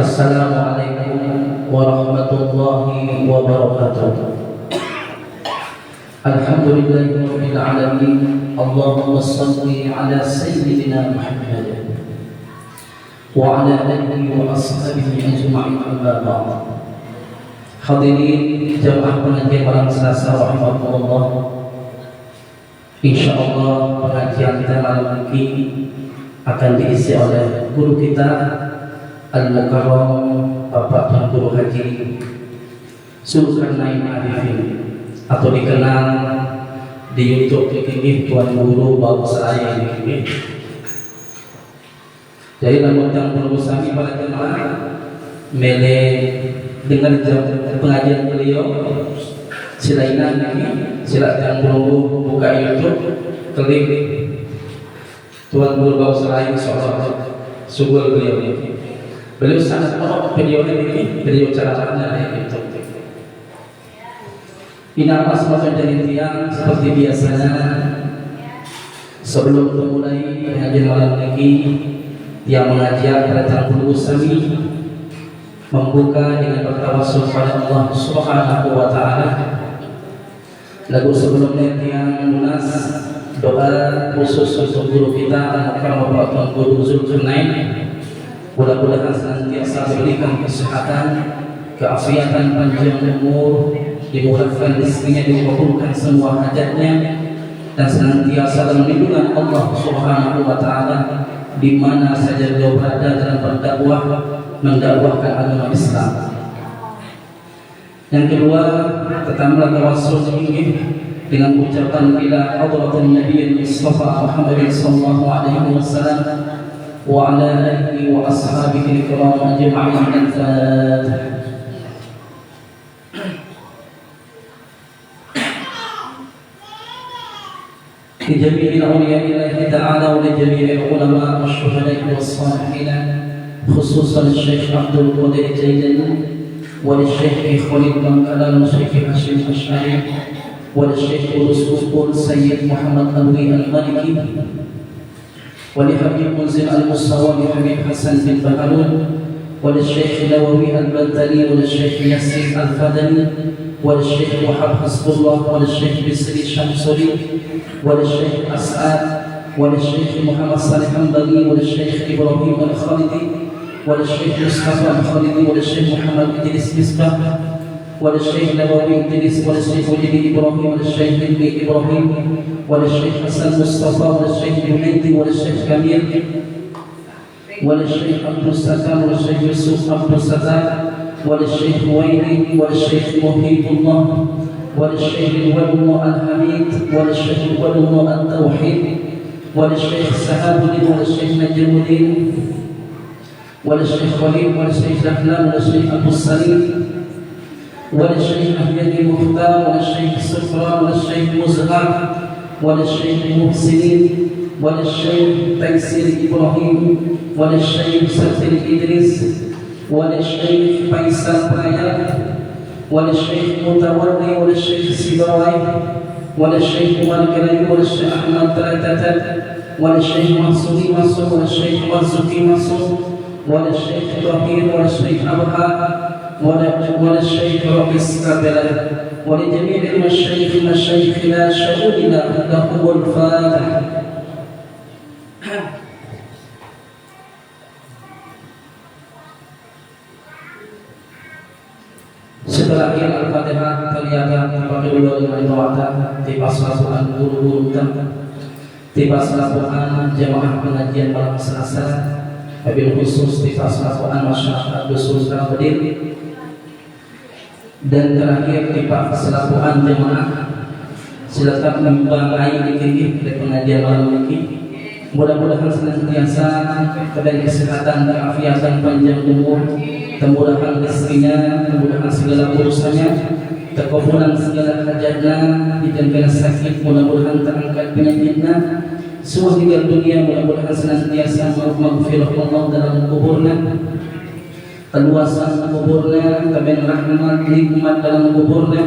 Assalamualaikum warahmatullahi wabarakatuh. Alhamdulillahirabbil alamin. Allahumma shalli ala sayyidina Muhammad wa ala alihi wa ashabihi ajma'in, amma ba'd. Hadirin jamaah pengajian malam Selasa rahimakumullah. Insyaallah pengajian kita malam ini akan diisi oleh guru kita Al-Mukarram Bapak Tuan Guru Haji Zulkarnain Arifin, atau dikenal di YouTube ini Tuan Guru Bapak saya ini. Jadi namun yang perlu kami pada jemaah mele dengan pengajian beliau silainan ini, silakan Guru buka YouTube, klik Tuan Guru Bapak saya insyaallah subur beliau ini. Beliau sangat menolak video ini, video caranya itu. Ini apa semacam dari tiang seperti biasanya. Sebelum memulai pengajian malam ini, yang mengajar pada Guru Sami membuka dengan bertawassul pada Allah Subhanahu wa Ta'ala. Lagu sebelumnya yang lunas doa khusus untuk guru kita Al-Mukarram Bapak Tuan Guru Zulkarnain. Mudah-mudahan senantiasa diberikan kesehatan, keafiatan, panjang umur, dimurahkan rezekinya, dikabulkan semua hajatnya, dan senantiasa dalam lindungan Allah Subhanahu wa Ta'ala di mana saja beliau berada dalam berdakwah, mendakwahkan agama Islam. Yang kedua, tetaplah tawassul ini dengan ucapan ila hadratin Nabi Mustafa Muhammad sallallahu alaihi wasallam wa ala alihi wa ashabihi al-kiram ajma'in. Al-Fatihah. لجميع أولياء الله تعالى ولجميع العلماء والشهداء والصالحين، خصوصا الشيخ عبد القادر الجيلاني وللشيخ خليل بن كلال والشيخ هاشم الأشعري وللشيخ الأسقف سيد محمد أبوي المالكي ولحبيب منزل المستوى حبيب حسن بن بهلول وللشيخ النووي البدلي وللشيخ ياسين الفدني وللشيخ محمد حسب الله وللشيخ بسري الشمسري وللشيخ أسعد وللشيخ محمد صالح الحنبلي وللشيخ إبراهيم الخالدي وللشيخ مصطفى الخالدي وللشيخ محمد إدريس مصباح وللشيخ نووي إدريس وللشيخ وليد إبراهيم وللشيخ ابن إبراهيم وللشيخ حسن مصطفى وللشيخ جنيدي وللشيخ كميل وللشيخ عبد الستار وللشيخ يوسف عبد الستار وللشيخ ويلي وللشيخ محيط الله وللشيخ الولو الحميد وللشيخ الولو التوحيد وللشيخ سهاب وللشيخ نجم الدين وللشيخ خليل وللشيخ الأحلام وللشيخ أبو السليم وللشيخ أحمد المختار وللشيخ السفرى وللشيخ مزهر وللشيخ المحسنين وللشيخ تيسير إبراهيم وللشيخ سفر إدريس وللشيخ فيصل برايات وللشيخ متولي وللشيخ سيبوي وللشيخ والكلي وللشيخ أحمد تلاتات وللشيخ منصوري منصور وللشيخ مرزوقي منصور وللشيخ طهير وللشيخ أبها وللشيخ رئيس كابلا ولجميع المشايخ مشايخنا شهودنا لهم الفاتحة. Setelah Al-Fatihah kelihatan kepada beliau dengan doa tiba salapuan guru-guru tiba salapuan jamaah pengajian malam Selasa, wabil khusus tiba salapuan masyarakat khusus dalam berdiri, dan terakhir tiba salapuan jamaah. Silakan membangkai dikit dari pengajian malam ini. Mudah-mudahan senantiasa kepada kesehatan, keafiatan, panjang umur, kemudahan rezekinya, kemudahan segala urusannya, terkabulan segala hajatnya, dijadikan sakit, mudah-mudahan terangkat penyakitnya, semua tinggal dunia, mudah-mudahan senantiasa maghfirah Allah dalam kuburnya, keluasan kuburnya, tabiat rahmat, nikmat dalam kuburnya,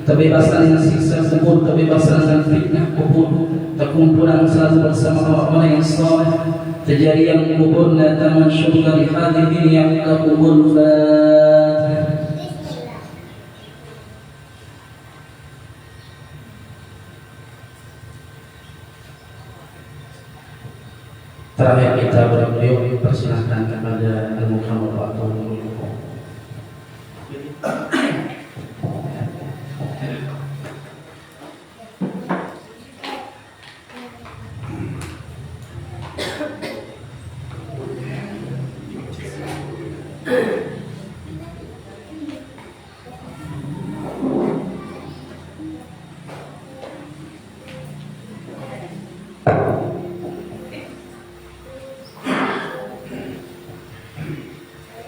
kebebasan dari siksa kubur, kebebasan dari fitnah kubur, kekumpulan selalu bersama orang-orang yang saleh, kejadian kuburna taman syurga di hadirin yang takubul Fatihah. Terakhir kita beliau persilahkan kepada Al-Muhammad wa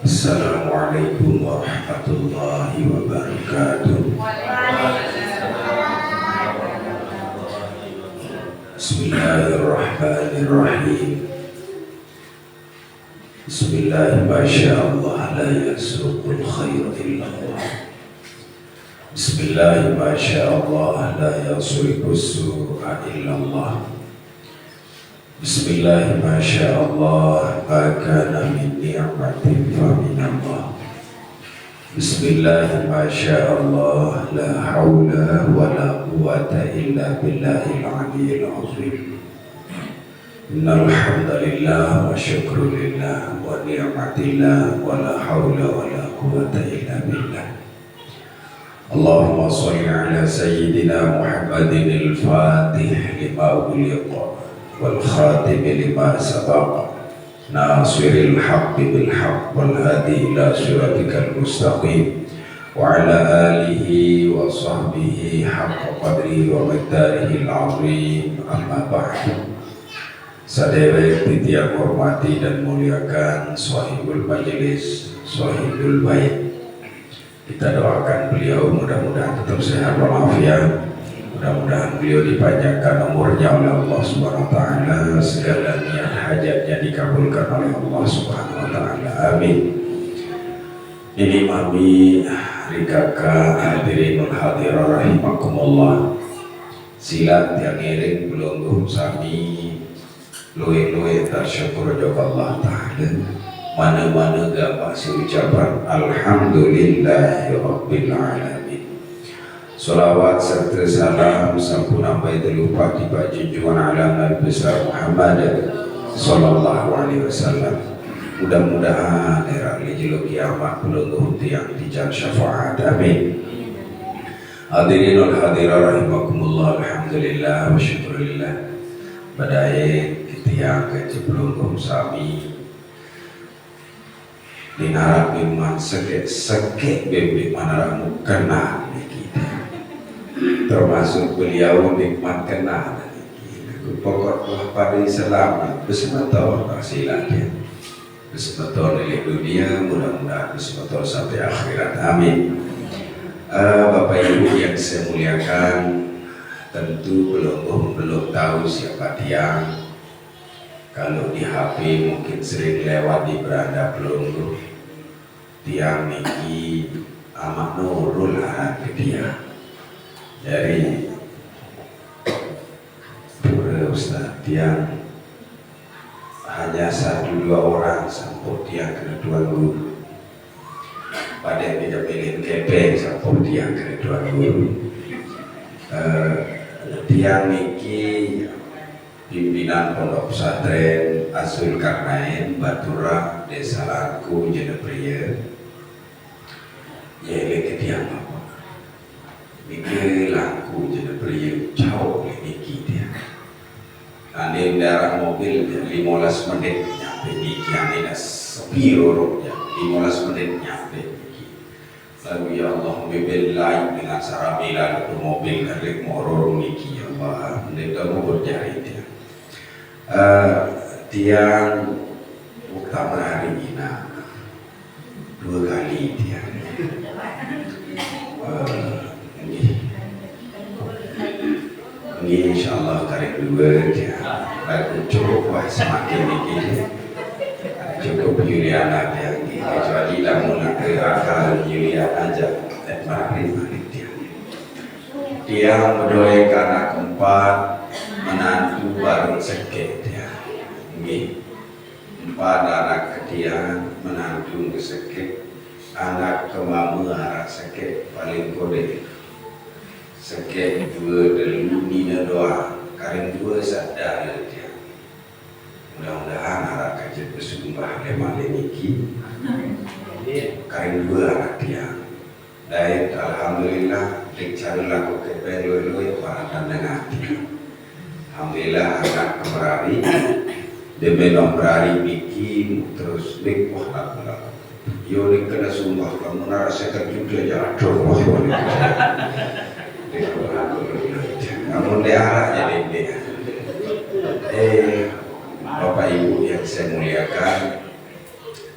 Assalamualaikum warahmatullahi wabarakatuh. Bismillahirrahmanirrahim. Bismillah, masyaallah, la yasruqul khair illallah. Bismillah, masyaallah, la yasriqus su'a illallah. Bismillah, masyaallah, ma kana min ni'matin fa minallah. Bismillah, masyaallah, la haula wa la quwwata illa billahil aliyyil azim. Innal hamdalillah wa syukru lillah wa ni'matillah wa la haula wa la quwwata illa billah. Allahumma shalli ala sayyidina Muhammadin al-fatih lima ughliqa wal khatim lima sabaqa nasiril haqqi bil haqq wal hadi ila siratikal mustaqim wa ala alihi wa sahbihi haqqa qadri wa miqdarihi al-azim. Amma ba'du. Saudara yang hormati dan muliakan sahibul majelis, sahibul bait, kita doakan beliau mudah-mudahan tetap sehat walafiat. Mudah-mudahan beliau dipanjangkan umurnya oleh Allah Subhanahu wa taala, segala niat hajatnya dikabulkan oleh Allah Subhanahu wa taala. Amin. Ini mami rikaka hadirin hadirah rahimakumullah. Silat yang ngiring belum sami luwe-luwe tersyukur jawab Allah taala. Mana-mana gampang si ucapan alhamdulillahi rabbil alamin. Salawat serta salam sampuna baik lupa tiba junjungan alam Nabi besar Muhammad sallallahu alaihi wasallam. Mudah-mudahan era lijil kiamat pelungguh tiang dijal syafaat. Amin. Hadirin wal hadirat rahimakumullah, alhamdulillah wa syukurillah. Badai tiang kecebelungguh sami dinarap iman sekek bebek manaramu kenal termasuk beliau nikmat kenal pokok pada Islam bersemator hasilnya bersemator dari dunia, mudah-mudahan bersemator sampai akhirat. Amin. Bapak Ibu yang saya muliakan, tentu belum tahu siapa tiang. Kalau di HP mungkin sering lewat di beranda pelunggu tiang niki amat nurul lah ke dia. Jadi Ustaz tiang hanya 1-2 orang sampul tiang kena tuan guru. Pada yang tidak pilih kepeng sampul tiang kena tuan guru. Tiang niki pimpinan pondok pesantren Azul Karnain Batura Desa Langku Jenepria. Yaitu ketiang bapak mikir laku Jenepria jauh niki dia. Ane darah mobil 15 menit nyampe niki, ane dah sepi roroknya 15 menit nyampe niki. Lalu ya Allah mobil lain dengan sarabila itu mobil dari moror niki ya Allah, mereka mau berjari dia. Tiang utama hari ini 2 kali dia. Ini insyaallah tarik 2 dia. Lagu cukup wah semakin dikit. Cukup Juliana dia. Kecuali lamun ke akal Juliana aja. Mari dia. Dia mendoakan anak keempat menantu baru sekek dia. Ini empat anak ketian menantung kesekek anak kemamu arah sekek paling kode sekek dua delu nina doa karing dua sadar dia mudah-mudahan arah kajet bersumpah lemah lemiki karing dua anak dia dan alhamdulillah dicari laku kepeloi para tanda dia alhamdulillah anak kemerari demi nombrari bikin terus bik wah laku yo ni kena sumpah kamu narasakan juga jatuh wah kamu daerah jadi dia Bapak Ibu yang saya muliakan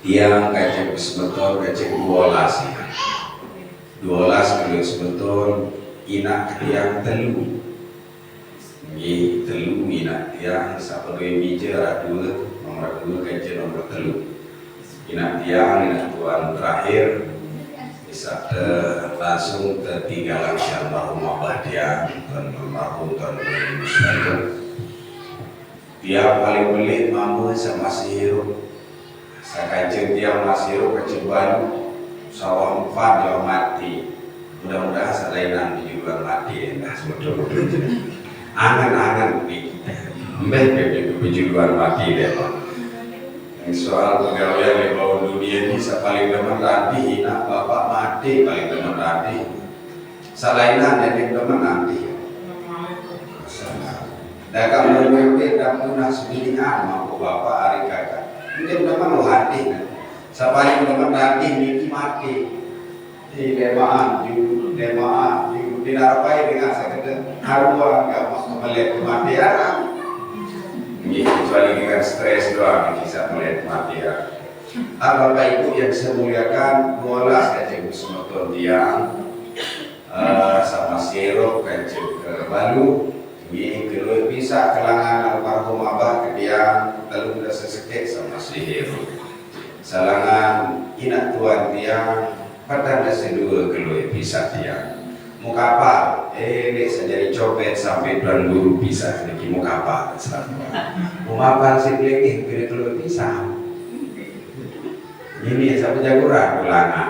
tiang kacang sebetul kacang 12 kilo sebetul inak tiang telu ini telu inak tiang satu dua bicara nomor 2 kacang nomor telu inak tiang inak tuan terakhir bisa langsung tertinggal almarhum abah dia almarhum tahun 2009 dia paling belit mamu sama siru sakajeng dia masiru keceban sawah 4 dia mati mudah-mudahan selainan di juga mati nah betul-betul angan-angan di mbak bejuan mati deh soal pegawai yang bawah dunia ini paling demen nanti nak bapak mati paling demen nanti selainan yang demen nanti dagang memiliki dan punah sebinian mampu bapak hari kakak mungkin demen lo hati paling demen nanti miki mati di lemaan di dinarapai dengan sekedar haruan gak mau melihat kematian ini kecuali dengan stres doang bisa melihat kematian. Bapak Ibu yang saya muliakan, bola kacang semeton tiang sama sirup kacang balu ini kedua bisa kelangan almarhum abah ke tiang lalu kita sesekek sama sirup salangan inak tuan tiang pada sedua kedua bisa tiang mukapal ini jadi copet sampai tuan guru bisa ini mukapal mukapal si pelekih pilih keluar pisah ini sampai jaguran ulangan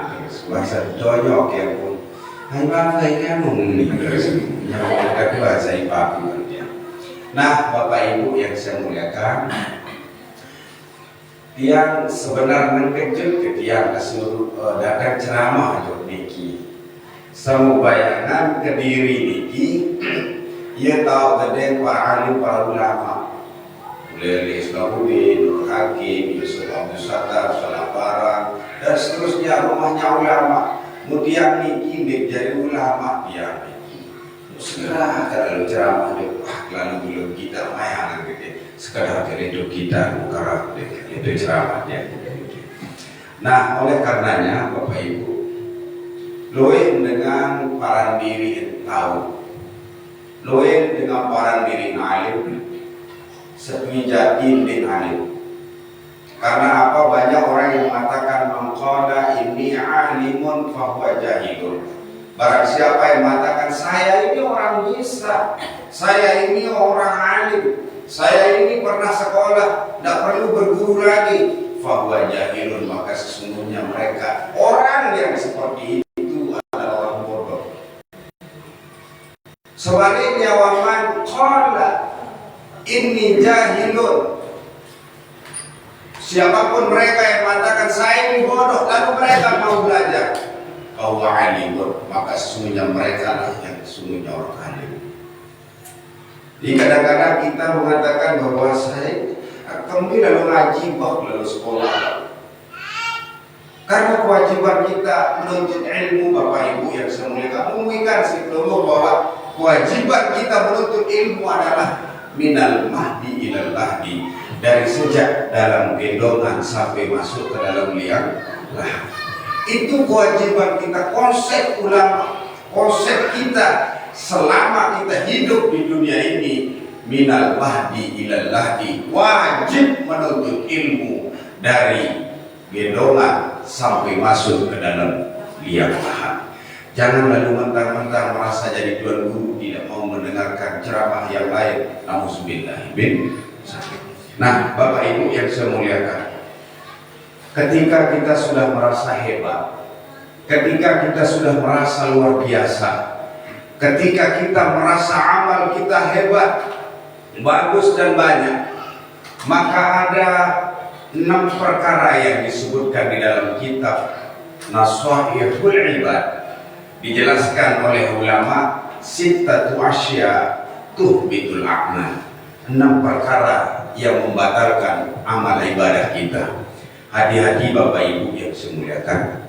bahasa conyok yang pun hai bapak kamu nih yang ada bahasa ipapi nah Bapak Ibu yang saya muliakan yang sebenarnya kejut ke tiang keseluruh datang ceramah untuk Niki sama bayangan ke diri Niki ia tahu tadi para alim para ulama mulai Islamuddin, Nur Hakim, Yusuf Abdul Sattar, Salaparang dan seterusnya rumahnya ulama kemudian Niki jadi ulama dia Niki segera kalau ceramah dia lalu belum kita mayangan gitu sekedar itu kita bukan itu ceramahnya nah oleh karenanya Bapak Ibu loin dengan para diri tahu loin dengan para diri alim sepi jatin din alim karena apa banyak orang yang mengatakan mengqala ini alimun fahuwa jahilun barang siapa yang mengatakan saya ini orang bisa saya ini orang alim saya ini pernah sekolah tidak perlu berguru lagi fahuwa jahilun maka sesungguhnya mereka orang yang seperti itu adalah orang bodoh sebaliknya waman qala inni jahilun siapapun mereka yang mengatakan saya ini bodoh lalu mereka mau belajar bahwa alimun maka sesungguhnya mereka lah yang sesungguhnya orang alim. Di kadang-kadang kita mengatakan bahwa saya kamu lalu ngaji lalu sekolah karena kewajiban kita menuntut ilmu Bapak Ibu yang saya muliakan mengingat sebelumnya bahwa kewajiban kita menuntut ilmu adalah minal mahdi ilal lahdi dari sejak dalam gendongan sampai masuk ke dalam liang lahat itu kewajiban kita konsep ulama konsep kita selama kita hidup di dunia ini minal mahdi ilal lahdi wajib menuntut ilmu dari gendongan sampai masuk ke dalam liang lahat. Jangan lalu mentang-mentang merasa jadi tuan guru tidak mau mendengarkan ceramah yang lain. Nauzubillah bin. Nah, Bapak Ibu yang saya muliakan, ketika kita sudah merasa hebat, ketika kita sudah merasa luar biasa, ketika kita merasa amal kita hebat, bagus dan banyak, maka ada 6 perkara yang disebutkan di dalam kitab Nasaihul Ibad, dijelaskan oleh ulama, sittatu asya tuhbitul a'mal, 6 perkara yang membatalkan amal ibadah kita. Hati-hati Bapak Ibu yang saya muliakan,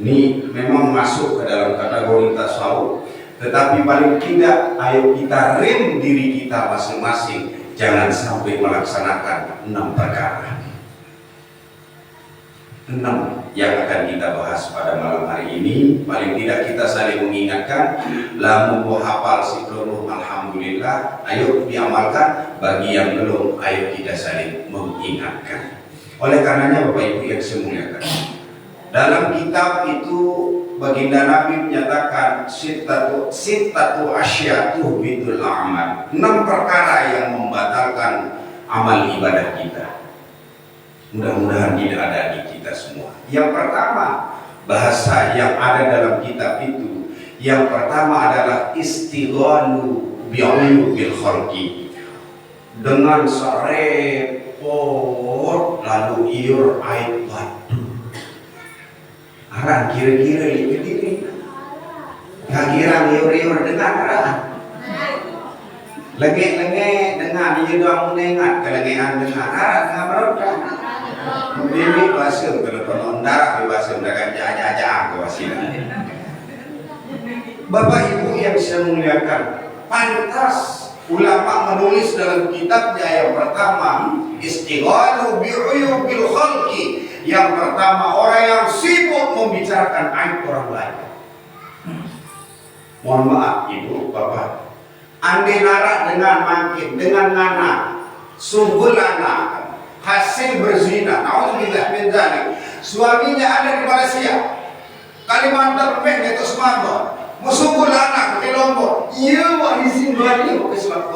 ini memang masuk ke dalam kategori tasawuf, tetapi paling tidak ayo kita rem diri kita masing-masing, jangan sampai melaksanakan 6 perkara. 6 yang akan kita bahas pada malam hari ini. Paling tidak kita saling mengingatkan, lamun mau hafal seluruh alhamdulillah, ayo diamalkan. Bagi yang belum, ayo kita saling mengingatkan. Oleh karenanya Bapak Ibu yang saya muliakan, dalam kitab itu baginda Nabi menyatakan sittatu asyatu bidul amal, 6 perkara yang membatalkan amal ibadah kita. Mudah-mudahan tidak ada di kita semua. Yang pertama, bahasa yang ada dalam kitab itu, yang pertama adalah istighalu bi'uyubil khalqi, dengan serepot lalu iur aib batu. Arang kira-kira ini kira iur dengan arang lenge-lenge dengan dia doang menengat kelengean dengan arang dengan mereka. Ini bahasa telepon ondak, bahasa mereka jaja-jaja ke wasilah. Bapak Ibu yang saya muliakan, pantas ulama menulis dalam kitabnya yang pertama, istighalu bi'uyubil khalqi. Yang pertama, orang yang sibuk membicarakan aib orang lain. Mohon maaf Ibu, Bapak, andi narak dengan mangkit, dengan ngana, sunggulana, hasil berzina, naudzubillah min dzalik. Suaminya ada di Malaysia, Kalimantan itu semua, musungul anak di Lombok. Iya wah disimbadi ke sebab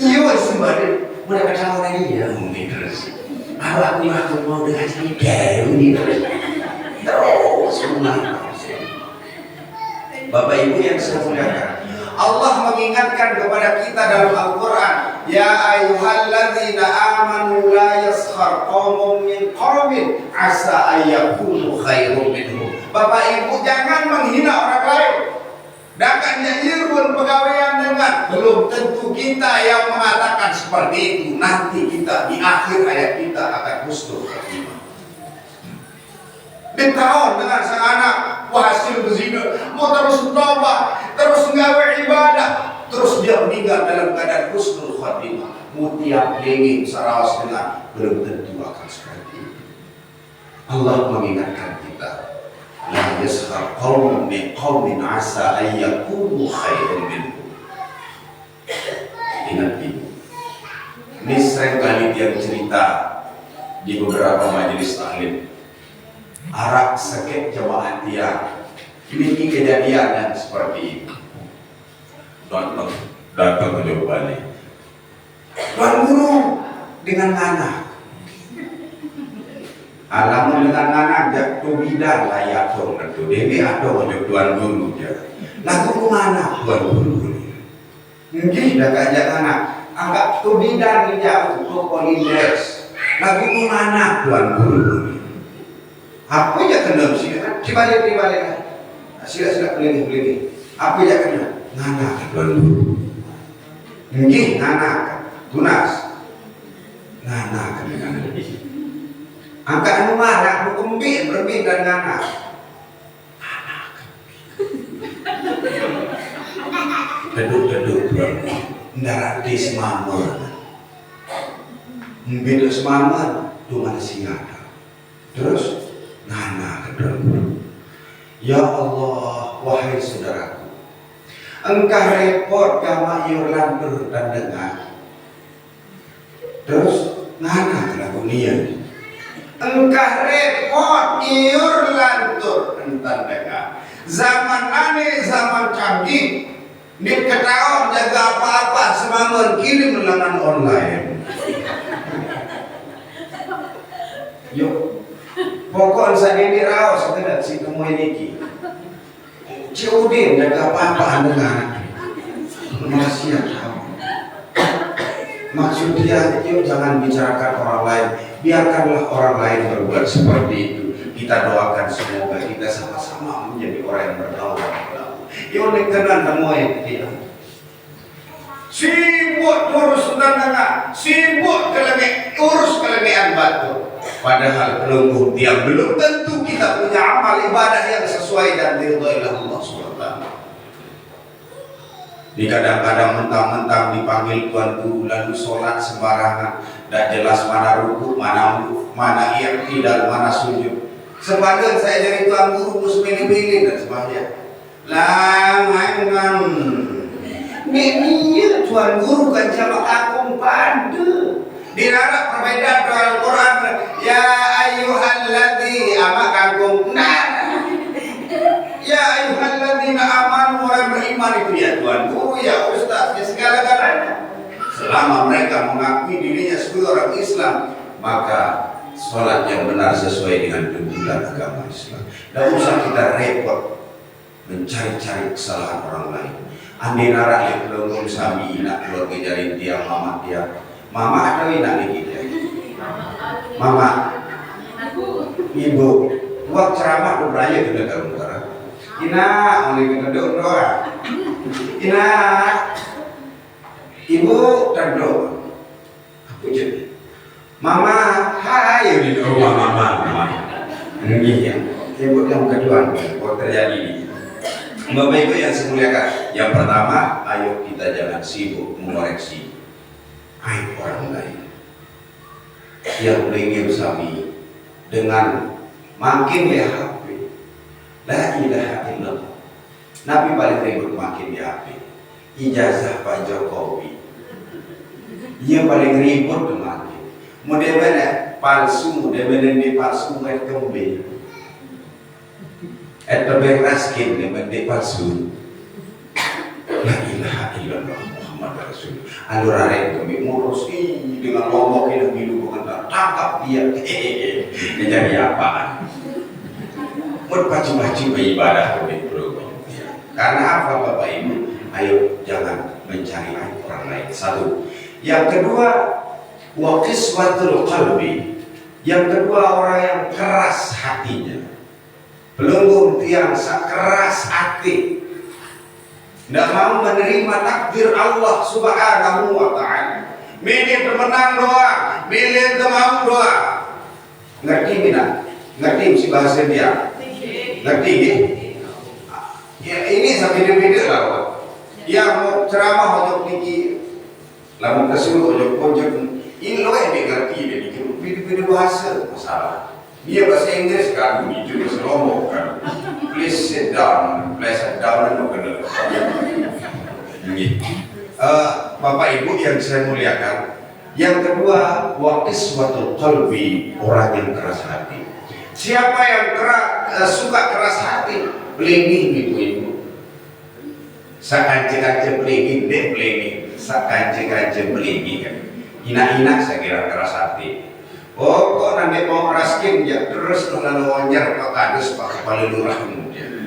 iya wah disimbadi. Mereka tahu lagi ya mungkin terus. Awak ni aku mau dengan sini dewi terus menang. Bapak Ibu yang saya muliakan, Allah mengingatkan kepada kita dalam Al-Quran, ya ayyuhalladzina amanu la yaskhar qaumun min qaumin asa ayyakunu khairum minhum. Bapak Ibu jangan menghina orang lain. Dakan nyairun pegawaian dengan, belum tentu kita yang mengatakan seperti itu. Nanti kita di akhir hayat kita akan husnul khatimah. Ditahun dengan sang anak hasil berzina, mau terus tobat, terus nggawe ibadah, terus dia meninggal dalam keadaan husnul khatimah. Mutiap dingin sarawas dengan, belum tentu akan seperti itu. Allah mengingatkan kita, la yaskhar qaumun min qaumin asa ay yakunu khairum minhum. Ingat ini. Ini sering kali dia cerita di beberapa majelis taklim. Arak sakit jamaah dia. Ini kejadian yang seperti itu. Datang ke Bali. Tuan Guru dengan anak. Alamun dengan anak jatuh bidan layak dong. Itu Dewi atau untuk Tuan Guru dia. Lagu kemana Tuan Guru? Mungkin dah kajak anak. Anggap tu bidan dia untuk Polindres. Lagu kemana Tuan Guru? Apa yang kena sini? Dibalik. Sila keliling. Apa yang kena? Ngana Tuan Guru. Mungkin ngana tunas. Ngana kena. Angka anu marah, kembing berbeda dan ngana. Deduk ndarak di semamur. Mbedok semamur tu Malaysia. Terus ngana kedua. Ya Allah, wahai saudaraku, engkau repot kama Yurlantur dan dengar. Terus ngana kelaku niat. Engkau repot Yurlantur dan dengar. Zaman aneh, zaman canggih, di ketahuan jaga apa-apa semangat kirim melalui online. Pokok saat ini raos sekedar si temui niki. Ciudin jaga apa-apa dengan manusia tahu. Maksud dia itu jangan bicarakan orang lain, biarkanlah orang lain berbuat seperti itu. Kita doakan semoga kita sama-sama menjadi orang yang berdaulat. Yo nekenan temui dia. Sibuk urus tandangan, sibuk urus kelebihan batu. Padahal belum tentu kita punya amal ibadah yang sesuai dan diridhoi Allah SWT. Di kadang-kadang mentang-mentang dipanggil Tuan Guru lalu sholat sembarangan, tidak jelas mana ruku, mana i'tidal, mana sujud. Sebagian saya jadi Tuan Guru terus milih-milih dan sebagainya. Langan ini Tuan Guru kan sama aku pada. Dirarap perbedaan dalam Al-Quran. Ya ayyuhalladzi amakangkum ya ayyuhalladzina amanu, orang beriman itu ya Tuan Guru, ya Ustaz, ya segala-galanya. Selama mereka mengakui dirinya sebagai orang Islam, maka sholat yang benar sesuai dengan tuntunan agama Islam. Tidak usah kita repot mencari-cari kesalahan orang lain. Andi narak yang belum sami nak keluarga jari dia mama dia. Mama ada inak kita. Mama, ibu, buat ceramah beraya ke negara utara. Ina, oleh kita doa. Ina, ibu terdoa. Aku jadi. Mama, hai di rumah mama. Iya, ibu yang kedua, buat terjadi ini. Bapak Ibu yang saya muliakan, yang pertama, ayo kita jangan sibuk mengoreksi aib orang lain. Yang ingin sami dengan makin ya HP, la ilaha illallah. Nabi paling ribut makin di HP. Ijazah Pak Jokowi, ia paling ribut dengan mudah-mudahan palsu, mudah-mudahan di palsu nggak kembali. Terbaik raskin dengan di palsu. La ilaha illallah Muhammad Rasul. Alurare kami ngurus ini dengan lombok ini hidup mengenal tangkap dia. Jadi apaan? Berpacu-pacu beribadah lebih bro. Karena apa Bapak Ibu? Ayo jangan mencari aib orang lain. Satu. Yang kedua, wa qiswatul qalbi. Yang kedua, orang yang keras hatinya. Belum yang keras hati, tidak mau menerima takdir Allah Subhanahu wa Ta'ala. Milih pemenang doa, milih temau doa. Ngerti tidak? Ngerti si bahasa dia? Ngerti ini? Ya ini sampai beda lah. Yang mau ceramah untuk niki, lamun kesuruh ojok ini loh yang ngerti ini. Beda bahasa masalah. Dia bahasa Inggris kan, itu bahasa Lombok kan. Please sit down and open the Bapak Ibu yang saya muliakan. Yang kedua, wa qiswatul qalbi, orang yang keras hati. Siapa yang suka keras hati? Pelingin ibu-ibu. Sakance-kance pelingin, deh pelingin. Sakance-kance pelingin kan. Inak-inak saya kira keras hati. Oh, kok nanti mau raskin ya terus lalu wajar pak kades pak kepala lurah kemudian.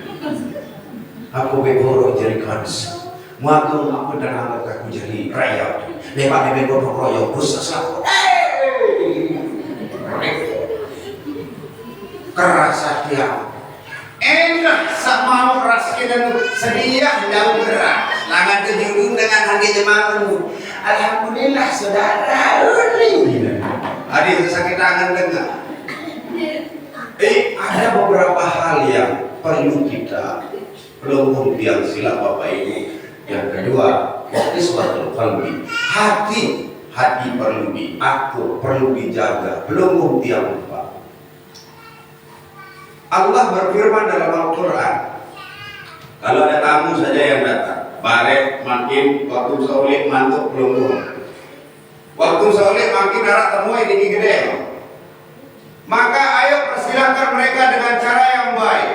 Aku begoro jadi kades. Muatu aku dan anggap aku jadi rakyat. Lepas begoro royok khusus aku. Keras hati aku. Enak sama raskin dan sedia jauh berat. Langan kejudung dengan harga jemaahmu. Alhamdulillah saudara. Adik sakit tangan dengar. Ada beberapa hal yang perlu kita peluk yang sila Bapak Ibu. Yang kedua, qiswatul qalbi. Hati perlu diatur, perlu dijaga. Belum yang lupa. Allah berfirman dalam Al-Quran. Kalau ada tamu saja yang datang, baret makin waktu soleh mantuk belum. Waktu soleh makin darah temui di gede. Maka ayo persilahkan mereka dengan cara yang baik,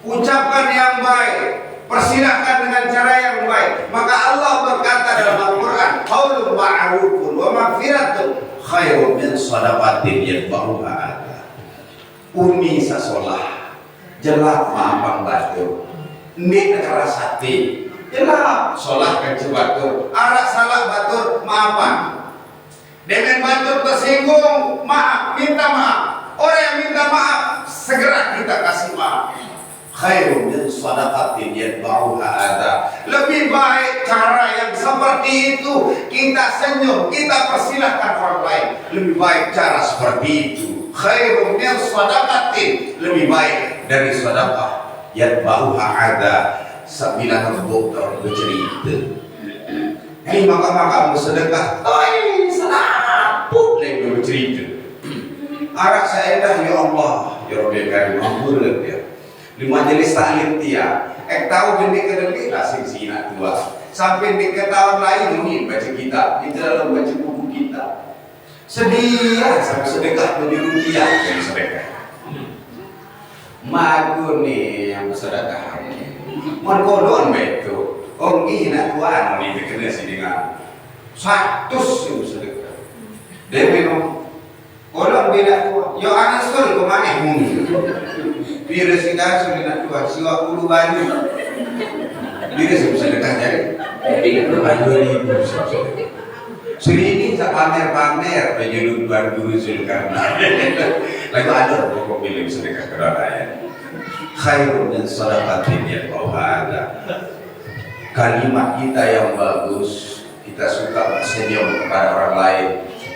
ucapkan yang baik, persilahkan dengan cara yang baik. Maka Allah berkata dalam Al-Quran, qaulun ma'rufun wa maghfiratun khairun min shadaqatin yatba'uha adha. uni sasolah jelak maafang batu ini keras hati jelak solah kan batur arak salah batur maafan dengan batur tersinggung maaf minta maaf orang yang minta maaf segera kita kasih maaf khairun min sadaqatin yatba'uha adha lebih baik cara yang seperti itu kita senyum kita persilahkan orang lain lebih baik cara seperti itu khairun min sadaqatin lebih baik dari sedekah yatba'uha adha sabila dokter bercerita ini maka bersedekah oi selaput lagi bercerita arak saya dah ya Allah ya Rabbi karim ampun dia di majelis taklim dia tahu benda kedeli lah sing nak tua sampai di tahun lain ini baca kitab di dalam baca buku kita sedih sampai sedekah menyuruh dia yang sedekah magu nih yang bersedekah mon kodon betul orang ini nak tua ini kena sih dengan 100 yang sedekah dia memang kodon beda tua yo anak sekali kemana biar sekarang sudah nak tua siwa puluh baju biar sedekah jadi 2.000 ini tak pamer penyeluk baru Zulkarnain lalu ada pokok pilih sedekah keradaan khairun dan sadaqatin yatba'uha adha kalimat kita yang bagus kita suka senyum kepada orang lain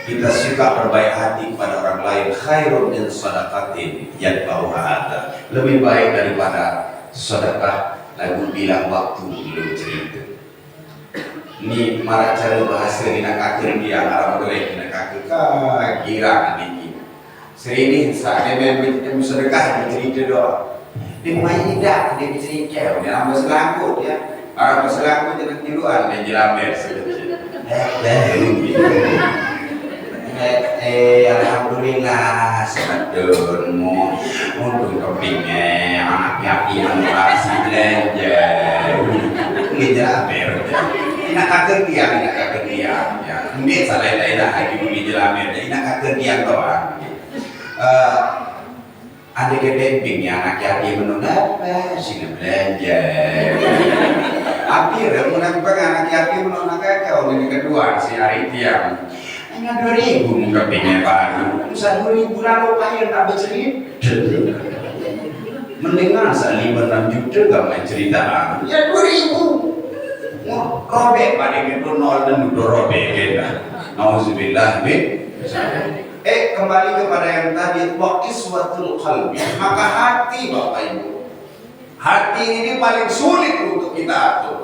kita suka berbaik hati kepada orang lain khairun min sadaqatin yatba'uha adha lebih baik daripada sedekah lagu bilang waktu belum cerita ni marah cara bahasa ni nak kata dia arah boleh nak kata kira dikit sering saat dia sedekah dia cerita doa dia main tidak dia cerita dia nama selangkut ya arah selangkut jangan tiruan dia jelamer alhamdulillah sebetulmu untuk kepingnya anaknya yang masih belanja ngejelamer nak kata dia ya ini salah lain lagi bunyi jelamer nak kata dia doang ada kedempingnya anak yatim menunda sini belanja akhirnya menambah anak yatim menunda kakak ini kedua si hari tiang hanya 2.000 muka pengen baru usah 2.000 lalu kaya tak bercerita mendengar sekali 5-6 juta gak main cerita ya 2.000 robek pada itu nol dan udah robek kita nauzubillah kembali kepada yang tadi wa iswatul qalbi maka hati Bapak Ibu hati ini paling sulit untuk kita atur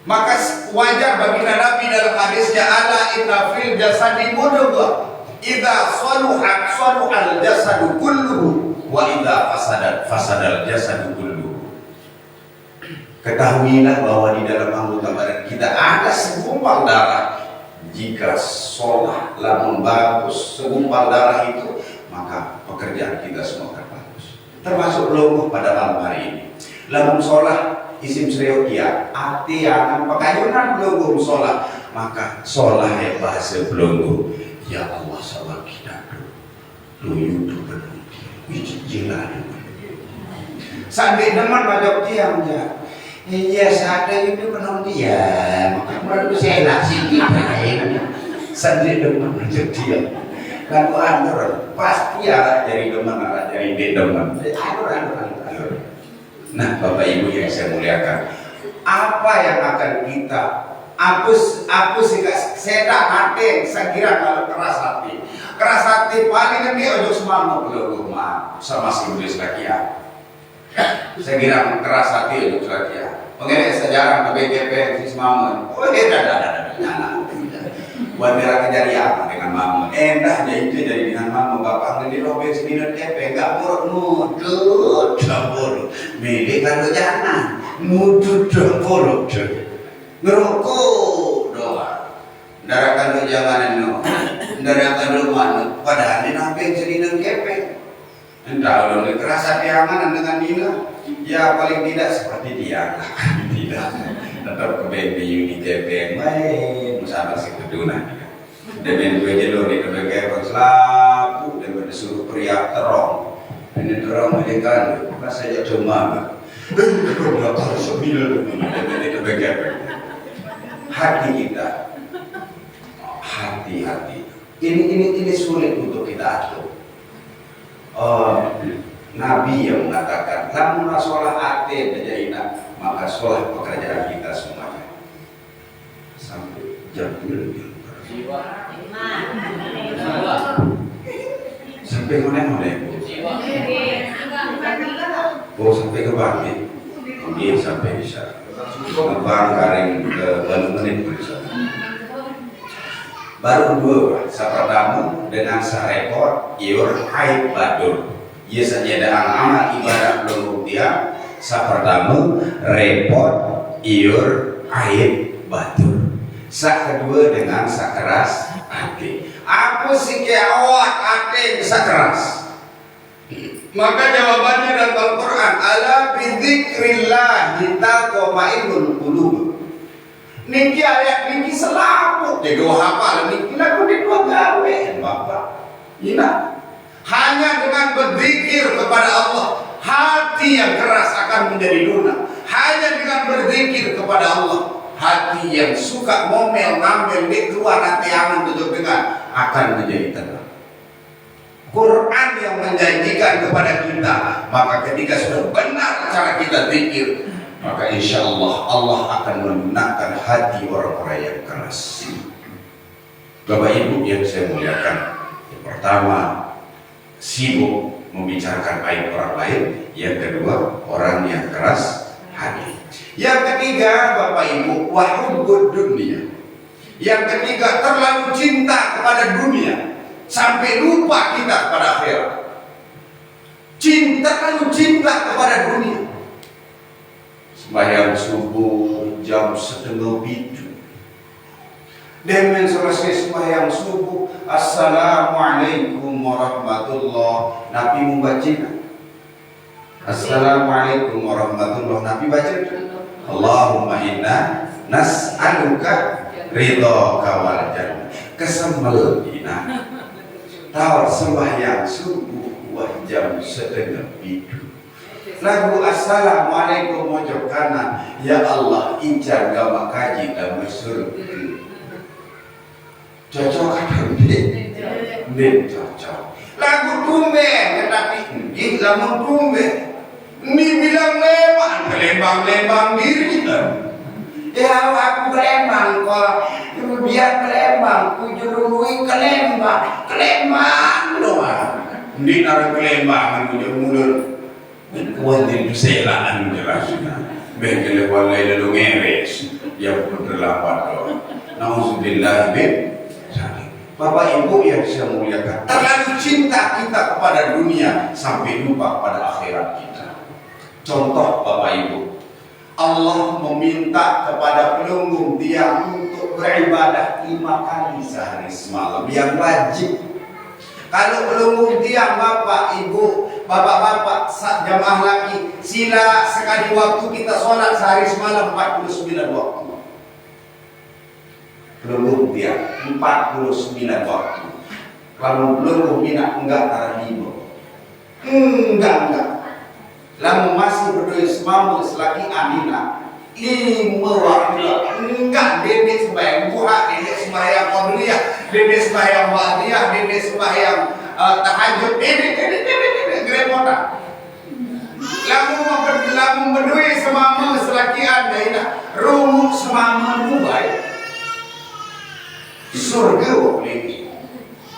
maka wajar bagi Nabi dalam hadisnya ala inna fil jasadi mudghah idza saluhat saluhal jasadu kulluhu wa idza fasadal jasadu kulluhu ketahuilah bahwa di dalam anggota badan kita ada segumpal darah jika sholat lamun bagus segumpal darah itu maka pekerjaan kita semua akan bagus termasuk logoh pada malam hari ini lamun sholat isim seriokia arti akan pekayunan logoh sholat maka sholat yang bahasa logoh ya Allah sabar kita luyu tu penuh jilan sampai teman majok diam ya iya sadar itu penuh dia maka menurut saya lah sih kita sendiri demen aja dia kalau anur pasti arah dari demen arah dari demen anur nah Bapak Ibu yang saya muliakan apa yang akan kita apa sih saya tak hati saya kira kalau keras hati paling ini ojo semangat belum sama si nulis lagi ya saya kira keras hati ojo lagi ya mengenai sejarah BGP si Mamun dah buat merah kejari apa dengan Mamun jadi itu jadi dengan Mamun bapak ngendi robek seminat DP enggak mudut dapur milih kalau jangan mudut dapur ngerokok doang darahkan lu jangan darahkan lu mana padahal ini namping seminat DP entah lu kerasa diaman dengan Dina ya paling tidak seperti dia tidak tetap ke baby unit DP main bersama si keduna dengan gue jalur di kebagai selaku dan disuruh pria terong Ini orang mereka, bukan saja cuma kalau sembilan itu bagaimana? Hati kita, hati-hati. Ini sulit untuk kita atur. Nabi yang mengatakan, "Lamun sholat ate menjadi maka sholat pekerjaan kita semuanya." Sampai jam 2. Sampai mana? Oh, sampai ke Bangkit. Mungkin sampai bisa. Bang garing ke Bandung menit bisa. Baru dua, pertama dengan sarekor iur haid badur. Ia saja ada amal ibadah belum dia. Pertama repot iur haid badur. Kedua dengan sakeras hati. Aku sih awak hati bisa keras. Maka jawabannya dalam Al-Quran, ala bidzikrillah tatma'innul qulub. Niki ayat niki selaput de dua hafal niki lagu di dua gawe Bapak. Ina hanya dengan berzikir kepada Allah hati yang keras akan menjadi lunak. Hanya dengan berzikir kepada Allah hati yang suka ngomel ngambil di keluar nanti angan tutup dengan akan menjadi tenang. Quran yang menjanjikan kepada kita, maka ketika sudah benar cara kita zikir, maka insya Allah Allah akan melunakkan hati orang-orang yang keras. Bapak Ibu yang saya muliakan, yang pertama sibuk membicarakan aib orang lain, yang kedua orang yang keras hati, yang ketiga Bapak Ibu wahubbud dunia, yang ketiga terlalu cinta kepada dunia sampai lupa kita kepada akhirat. Terlalu cinta kepada dunia. Sembahyang subuh jam 6:30. Dengan selesai sembahyang subuh, Assalamualaikum warahmatullah. Nabi membaca. Assalamualaikum warahmatullah. Nabi baca. Allahumma inna nas'aluka ridhaka wal jannah. Kesembeldina. Tahu sembahyang subuh jam 6:30. Lagu Assalamualaikum mojok kanan. Ya Allah incar gama kaji dan surga. Cocok kan Din cocok. Lagu tumben tetapi ini lamun tumben. Ini bilang lembang diri. Ya aku ke Lembang kok biar ke Lembang kujurului ke Lembang doang di nara ke Lembang kujur mulur kuat di selaan jelasnya bengkel walai lalu ngeres yang berlapat doang. Nauzubillah bin Bapak Ibu yang saya muliakan, terlalu cinta kita kepada dunia sampai lupa pada akhirat kita. Contoh Bapak Ibu, Allah meminta kepada pelunggung tiang untuk beribadah 5 kali sehari semalam yang wajib. Kalau pelunggung tiang Bapak Ibu, Bapak-bapak jamaah lagi, sila sekali waktu kita sholat sehari semalam 49 waktu. Pelunggung tiang 49 waktu. Kalau pelunggung minat enggak tarbibo. Enggak. Lalu masih berdoa semamu selagi Aminah 5 waktu enggak dedek sembahyang duha, dedek sembahyang qabliyah, dedek sembahyang ba'diyah, dedek sembahyang tahajud, dedek grepotan. Lalu berdoa semamu selagi Anda rumuk semamu baik surga ini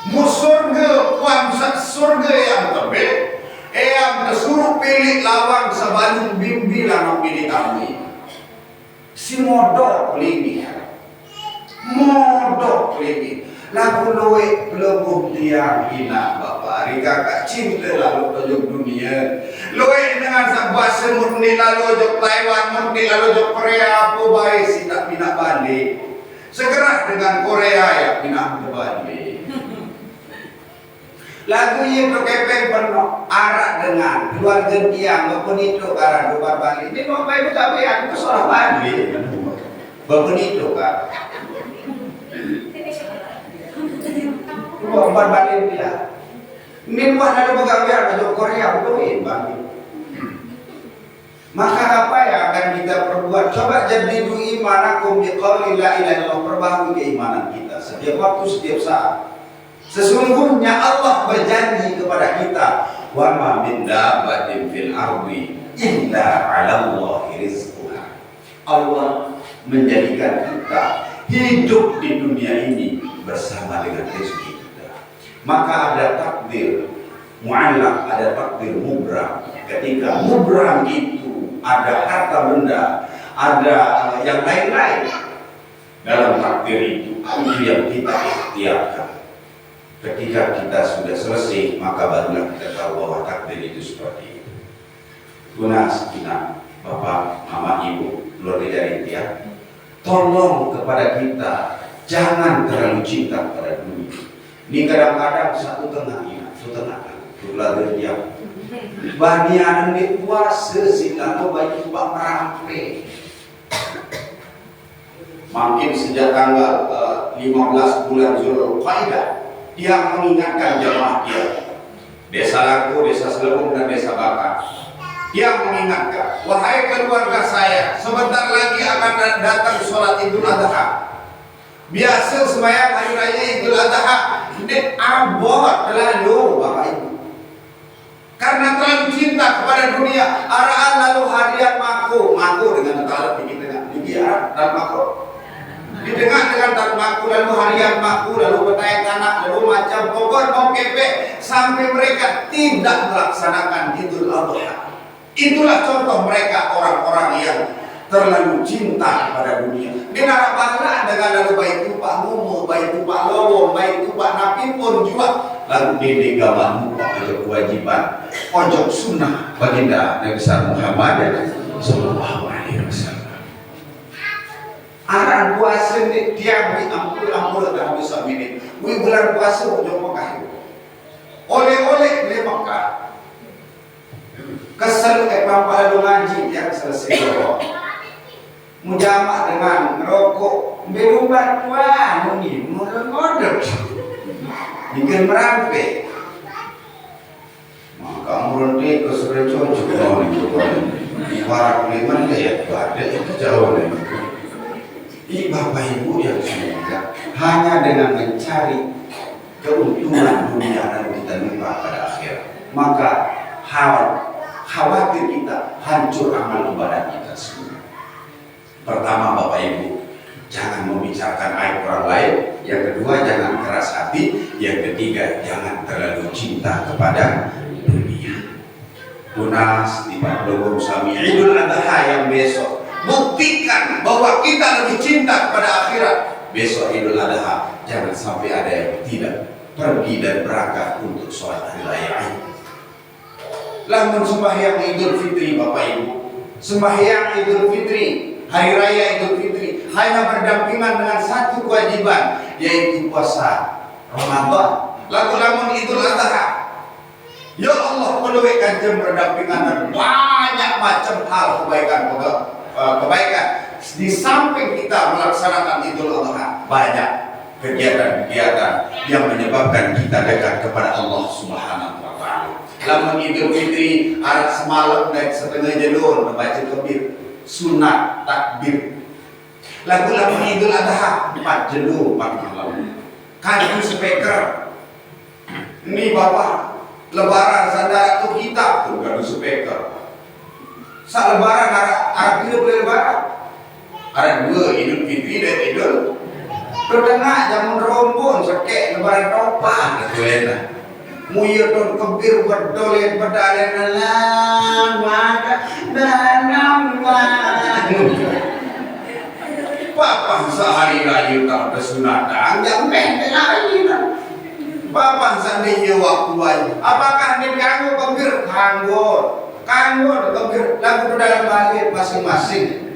musurga kuamsat surga yang terbaik. Yang disuruh pilih lawang sebalung bimbilan pilih kami. Si modok lagi. Lagu loe pelebuk dia hina Bapak. Hari kakak cinta lalu tojok dunia. Loe dengan sebuah semurni lalu jok Taiwan, murni lalu jok Korea. Apa baik si tak pindah balik. Segera dengan Korea ya pindah balik. Lagu yang berkepeng penuh arak dengan keluarga tiang maupun itu karena luar Bali. Ini mau baik tapi aku ke seorang Bali. Maupun itu kan. Luar Bali dia. Ini wah ada begawian ada Korea betul bang. Maka apa yang akan kita perbuat? Coba jadidu imanakum biqauli la ilaha illallah, perbaharui keimanan kita setiap waktu, setiap saat. Sesungguhnya Allah berjanji kepada kita, wa ma min dabbatin fil ardi illa 'ala Allahi rizquha. Allah menjadikan kita hidup di dunia ini bersama dengan rezeki kita. Maka ada takdir mu'allaq, ada takdir mubram. Ketika mubram itu ada harta benda, ada yang lain-lain dalam takdir itu yang kita ikhtiarkan. Ketika kita sudah selesai, maka barulah kita tahu bahwa takdir itu seperti itu. Tunas kita, bapak, mama, ibu, keluarga dari dia, tolong kepada kita jangan terlalu cinta pada dunia. Ini kadang-kadang satu tengah keluarga dia. Banian di puasa silaku bagi Pak Merampe. Makin sejak tanggal 15 bulan Zulqa'dah, dia mengingatkan jemaah dia, Desa Laku, Desa Selebung, dan Desa Bakar. Dia mengingatkan, wahai keluarga saya, sebentar lagi akan datang sholat Idul Adha. Biasa sembahyang hari raya Idul Adha, ini abot terlalu Bapak Ibu. Karena terlalu cinta kepada dunia, araan lalu harian maku dengan taruh di tengah dia dan maku. Di tengah dengan taruh maku lalu harian maku lalu petayang anak lalu macam pokok mau kepek sampai mereka tidak melaksanakan Idul Adha. Itulah contoh mereka orang-orang yang terlalu cinta kepada dunia. Di narapala dengan lalu baik itu Pak Mumu, baik itu Pak Lowo, baik itu Pak Nabi pun juga lalu dede gawan ojo kewajiban, ojo sunnah baginda Nabi besar Muhammad sallallahu alaihi wasallam. Aran puasa ni tiap di ampul dah bisa minit. Wi bulan puasa ojo Mekah. Oleh-oleh le Mekah. Kesel pampa lalu ngaji yang selesai doa. Mujamak dengan merokok, berubah tua, mungkin ngodok, bikin merampe. Maka murni kesudah cocok orang itu di warak liman ya ada itu jauh nih. Bapak Ibu yang sudah hanya dengan mencari keuntungan dunia dan kita lupa pada akhir, maka khawatir kita hancur amal ibadah kita semua. Pertama Bapak Ibu, jangan membicarakan aib orang lain. Yang kedua, jangan keras hati. Yang ketiga, jangan terlalu cinta kepada dunia. Tunas di Pak Sami Idul Adha yang besok, buktikan bahwa kita lebih cinta kepada akhirat. Besok Idul Adha, jangan sampai ada yang tidak pergi dan berangkat untuk sholat hari raya Id. Lamun sembahyang Idul Fitri Bapak Ibu, sembahyang Idul Fitri, hari raya Idul Fitri hanya berdampingan dengan satu kewajiban, yaitu puasa Ramadan. Lamun Idul Adha, ya Allah peluit kanjeng berdampingan dan banyak macam hal kebaikan. Di samping kita melaksanakan Idul Adha, banyak kegiatan-kegiatan yang menyebabkan kita dekat kepada Allah Subhanahu wa Ta'ala. Lamun Idul Fitri ada semalam dan setengah jalur membaca kebir, sunat takbir. Lagu-lagu Idul Adha 4 jalur 4 malam. Kadu speaker. Ini Bapak, lebaran sadar tu kita tu kadu speaker. Sa lebaran arah hidup lebaran. Ada 2 Idul Fitri dan Idul Tengah jamun rombon sekek lebaran topan gitu enak. Muya ton kebir berdolen berdalen maka danam Papan sehari raya tak ada sunatan yang pendek lagi Papan sehari waktu aja. Apakah ini kamu kebir kanggur kebir lagu dalam balik masing-masing.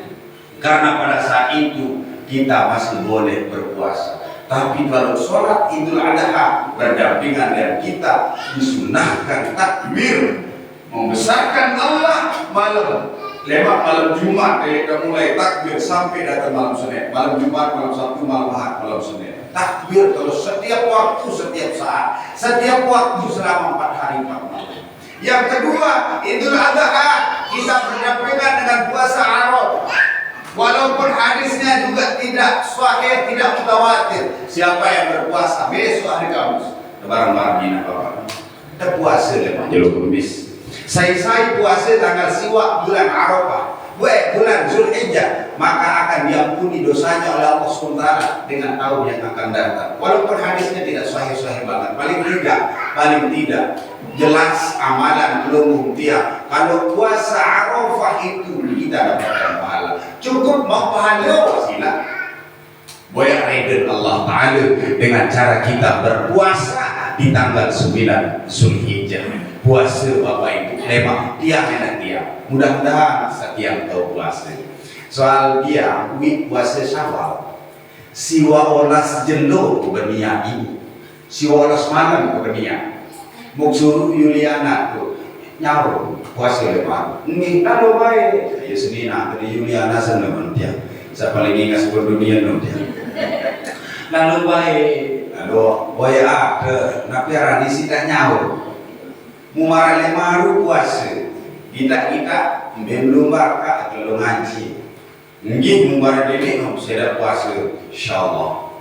Karena pada saat itu kita masih boleh berpuasa. Tapi kalau sholat Idul Adha berdampingan dan kita disunahkan takbir membesarkan Allah malam Jumat, kita mulai takbir sampai datang malam Senin, malam Jumat, malam Sabtu, malam Ahad, malam Senin. takbir terus setiap waktu, setiap saat, setiap waktu selama 4 hari 4 malam. Yang kedua, Idul Adha kita berdampingan dengan puasa Arafah. Walaupun hadisnya juga tidak sahih, tidak mutawatir. Siapa yang berpuasa besok hari Kamis, lebaran ini apa? Kita puasa lemah jalur Kamis. Saya puasa tanggal siwak bulan Arafah, bulan Zulhijjah, maka akan diampuni dosanya oleh Allah SWT dengan tahun yang akan datang. Walaupun hadisnya tidak sahih banget, paling tidak jelas amalan belum buktian. Kalau puasa Arafah itu kita dapatkan pahala. Cukup mau pahala wasilah. Boya ridho Allah Ta'ala dengan cara kita berpuasa di tanggal 9 Zulhijjah. Puasa Bapak Ibu memang dia enak dia. Mudah-mudahan setiap tahu puasa. Soal dia puasa Syawal. Siwa olas jelo berniat ini. Siwa olas malam berniat. Muksuru Yuliana tuh nyawa puasa lepas. Ini kalau baik, ya senina dari Yuliana senang dia. Saya paling ingat sebuah dunia dia. Lalu baik, lalu boy ada, napi arani sida nyawa. Mumara lemaru puasa. Kita belum barka atau ngaji. Mungkin mumara dini nggak bisa puasa, insyaallah.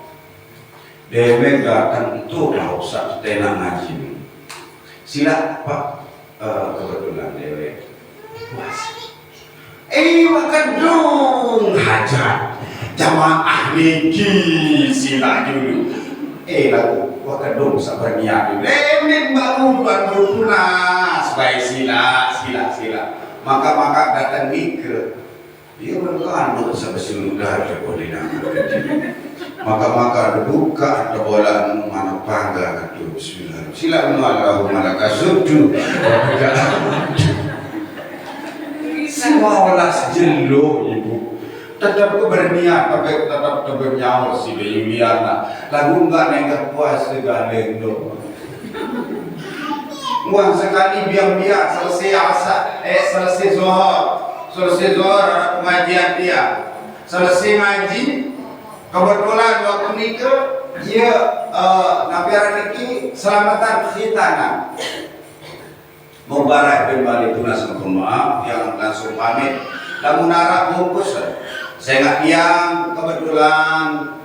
Demek akan itu nggak usah tenang ngaji. Sila Pak, kebetulan dewe puasa. Makan dong hajat jamaah niki sila dulu. Lalu makan dong sabar niat dulu. Ini baru tunas baik sila. Maka datang mikir. Dia berkan dong sampai sudah ada boleh nama. Maka buka ada bola mana pangga itu bismillah. Sila Allahumma lakasubdu. Semua olas jelo ibu. Tetap berniat tapi tetap bernyawa si Yuliana. Lagu enggak nengah puasa galeng do. Uang sekali biang-biang selesai asar, selesai zuhur ada pengajian dia. Selesai ngaji. Kebetulan waktu nikah dia nabiara niki selamatan khitanan. Mubarak bin Bali tunas maaf yang langsung pamit. Namun arah bungkus. Saya nggak diam kebetulan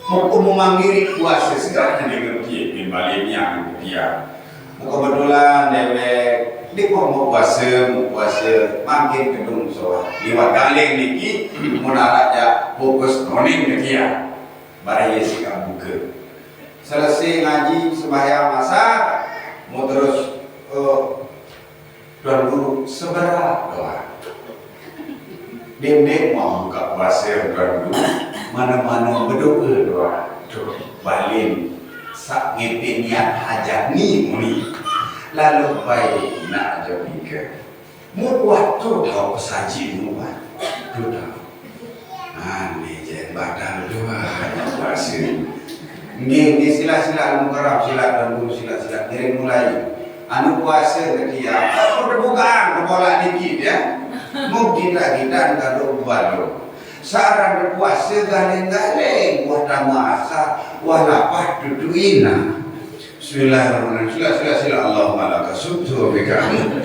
mau memanggil puasa segera dengan dia bin Bali yang dia. Kebetulan dewek di mau puasa makin gedung soal liwat galeng niki munarak ya fokus noning ke dia baraya sikap buka selesai ngaji sembahyang masak mau terus tuan guru seberat doa dendek mau buka puasa tuan guru mana-mana berdoa doa balin sak ngepe niat hajat ni muni lalu baik nak jadi ke muat tu kau saji muat tu dah ni je badan dua pasir ni sila mukarab sila dan guru sila dari mulai anu puasa dia apa perbukaan bola dikit ya mungkin lagi dan kado balo saran berpuasa galeng-galeng buat nama asa walapat duduina. Bismillahirrahmanirrahim. Sila Allahumma lakasubtu bikamu.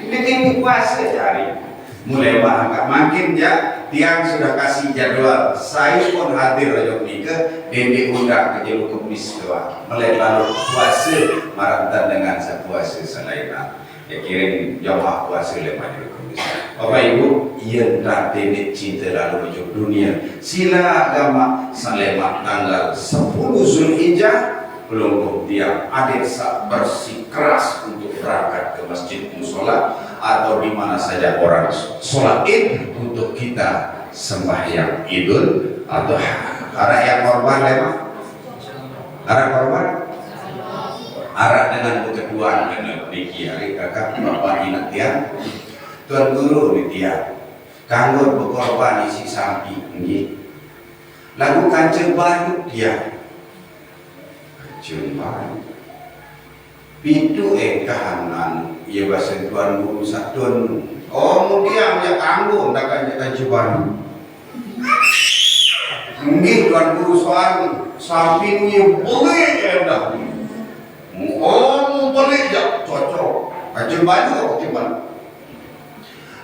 Ini puasa hari. Mulai bahkan makin ya tiang sudah kasih jadwal. Saya pun hadir rajok nikah dan diundang ke jalur kemis doa. Mulai lalu puasa marantan dengan saya puasa selain ya kirim jamaah puasa lemah jalur kemis. Bapak Ibu, ia tak tenet cinta lalu rajok dunia. Sila agama selemak tanggal 10 Zulhijjah. Belum dia adik bersikeras untuk berangkat ke masjid musola atau di mana saja orang sholat id untuk kita sembahyang Idul Adha. Arah yang korban lemah, arah korban, arah dengan kekeduaan dengan niki hari kakak bapak ingat dia, tuan guru ni dia, kanggur berkorban isi samping ini, lagu kancing baru dia. Jumpa pintu kahanan ia bahasa tuan guru satun mungkin yang kanggo nak kan juban Nggih Tuan Guru soal sampingnya boleh ya dah. Oh boleh ya cocok. Macam mana cuman.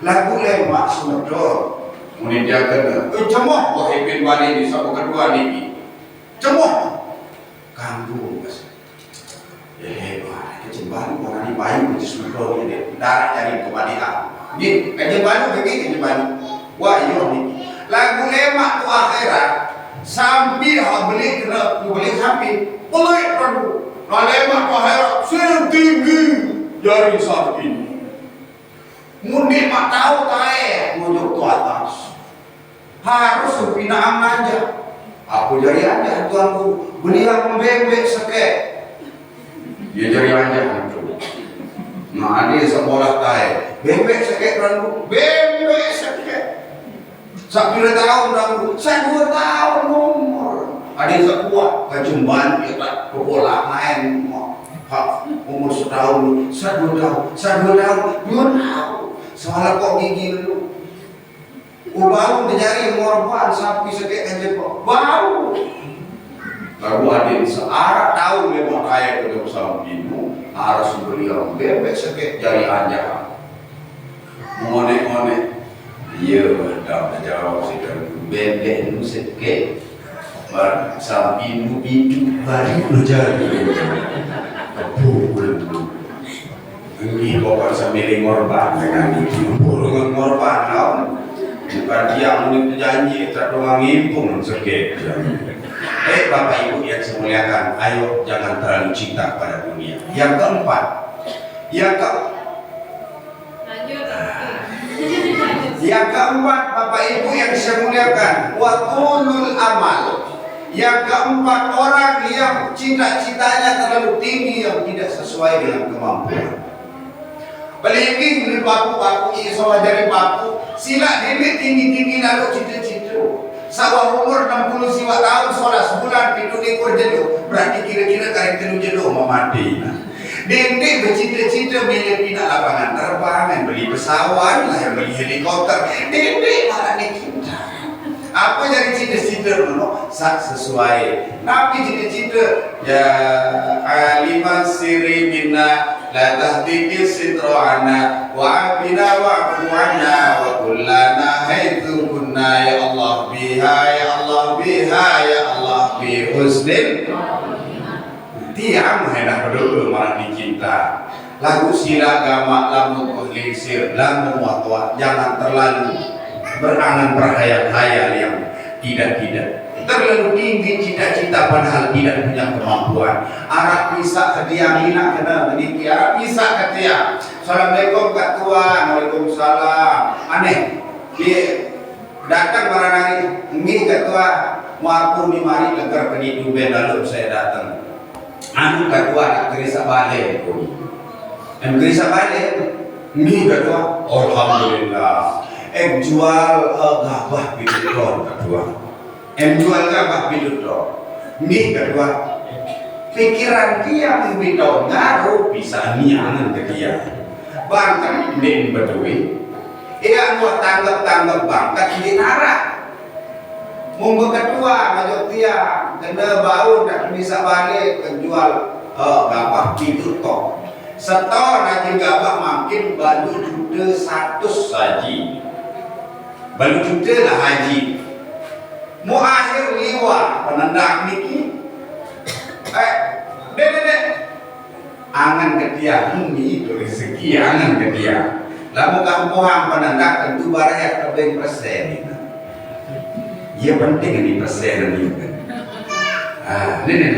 Lagu lemak semedor. Kemudian dia kena. Cemoh wahai bin Bali di sabu kedua niki. Cemoh. Kampung mas. Ya hebat. Kecembaran orang di bayu di semedor ini. Darah jadi kematian. Ni kecembaran begini kecembaran. Wah iya niki. Lagu lemak tu akhirat. Sambil hak beli kena beli sambil boleh perlu. Lagu lemak tu akhirat setinggi jari sapi. Mundi mak tahu tae muncul tu atas. Harus pinaan aja. Aku jari aja tuanku beli yang membebek sekek. Dia jari aja itu. Nah ini sekolah tae bebek sekek tuanku bebek sekek. Sak pira tahun tuanku? Saya 2 tahun umur. Ada sekuat kecumban kita bola main. Umur setahun, saya 2 tahun. Soalnya kok gigi lu bau dijari morban sapi sekek aja kok bau lalu adin searah tahu memang kaya ketemu sama binu harus beliau bebek sekek jari anjak ngone iya dah jawab sih kan bebek lu sekek sama binu bidu bari lu jari kabul ini kok sambil ngorban dengan itu burung ngorban bukan dia menit janji tak doang ngimpung sekek. Bapak Ibu yang saya muliakan, ayo jangan terlalu cinta pada dunia. Yang keempat, yang keempat Bapak Ibu yang saya muliakan, watulul amal. Yang keempat, orang yang cita-citanya terlalu tinggi yang tidak sesuai dengan kemampuan. Pelingking dari papu isola dari papu sila demi tinggi lalu cita-cita sawah umur 60 siwa tahun soal sebulan pintu ekor jenuh berarti kira-kira karek telu jenuh mau mati dendek bercita-cita milih pindah lapangan terbang beli pesawat lah yang beli helikopter dendek malah dicinta apa jadi cita-cita no sak sesuai tapi cita-cita ya alimah siri minna la tahdiki sitra'ana wa'afina wa'afu'ana wa kullana haithu kunna ya Allah biha ya Allah biha ya Allah bi husnin tiang hendak berdua malah dicinta lagu sila gama lamu kohlisir lamu watwa jangan terlalu berangan berhayal-hayal yang tidak terlalu tinggi cita-cita padahal tidak punya kemampuan. Arab bisa ketiang hina kena meniki Arab bisa ketiang. Assalamualaikum Kak Tuan, Waalaikumsalam. Aneh, dia datang barang hari ini Kak Tuan, waktu ni mari legar keni duben lalu saya datang. Anu Kak Tuan nak kerisa balik. Kerisa balik, ini Kak Tuan. Alhamdulillah. Jual gabah bidutron Kak Tuan. Jual gabah bidutron. Ini kedua pikiran dia membidau ngaruh bisa niangan ke dia. Bangkat din bedui. Ia mau tanggap bangkat di arah. Munggu kedua ngajak dia kena bau tak bisa balik jual gabah bidutron. Setor nanti gabah makin balu juta 100 saji. Balu juta lah haji. Mau akhir liwa penendang niki. Dek. Angan ke dia ini rezeki angan ke dia. Lalu kampuhang penendang tentu baraya tebing persen. Ia penting ini persen ini. Ini.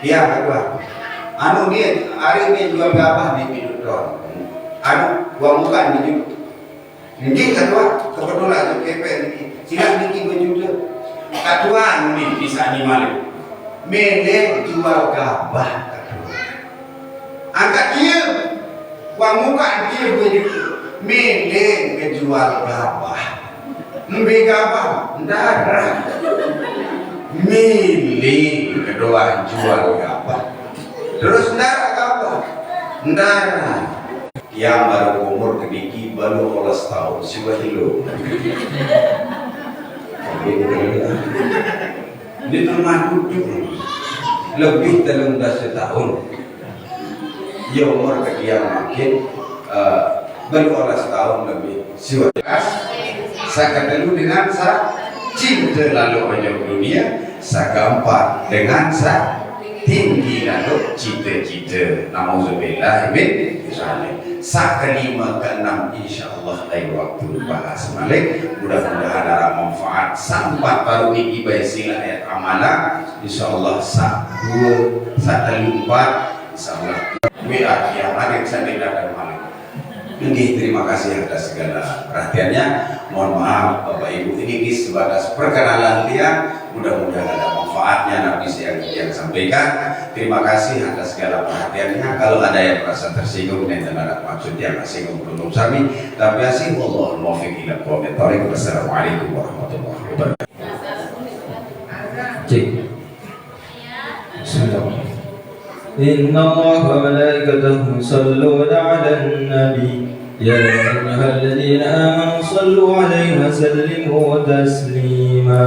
Iya kedua. Anu dia hari ini jual gabah di Bidutron. Anu gua bukan di Bidutron. Ini kedua kebetulan KP ini. Silat niki berjuta. Kedua ini bisa dimalik. Mele jual gabah kedua. Angkat dia. Gua muka dia berjuta. Mele jual gabah. Lebih gabah. Darah. Mele kedua jual gabah. Terus darah gabah. Darah. Yang baru umur kediki baru 12 tahun siwa hilo. Di rumah duduk lebih 13 tahun. Ya umur dia makin berulang tahun lebih. Saya ketemu dengan sa cinta lalu banyak dunia. Saya keempat dengan sa tinggi lalu cita-cita. Nauzubillah min dzalik. Sa kelima keenam insyaallah lain waktu bahas balik. Mudah-mudahan ada manfaat. Sampai baru ini ibai sila ayat amala. Insyaallah sa dua, sa empat. Insyaallah WA yang ada saya dan malam. Ini terima kasih atas segala perhatiannya. Mohon maaf Bapak Ibu, ini sebatas perkenalan dia. Mudah-mudahan ada manfaatnya Nabi yang sampaikan. Terima kasih atas segala perhatiannya. Kalau ada yang merasa tersinggung dan ada maksud yang tersinggung belum kami, tapi asing Allah muwaffiq ila aqwamit thoriq. Wassalamualaikum warahmatullahi wabarakatuh. Cik. Bismillah. Inna Allah wa malaikatahu yusalluna 'alan nabi ya ayyuhalladzina amanu sallu 'alaihi wa sallimu taslima.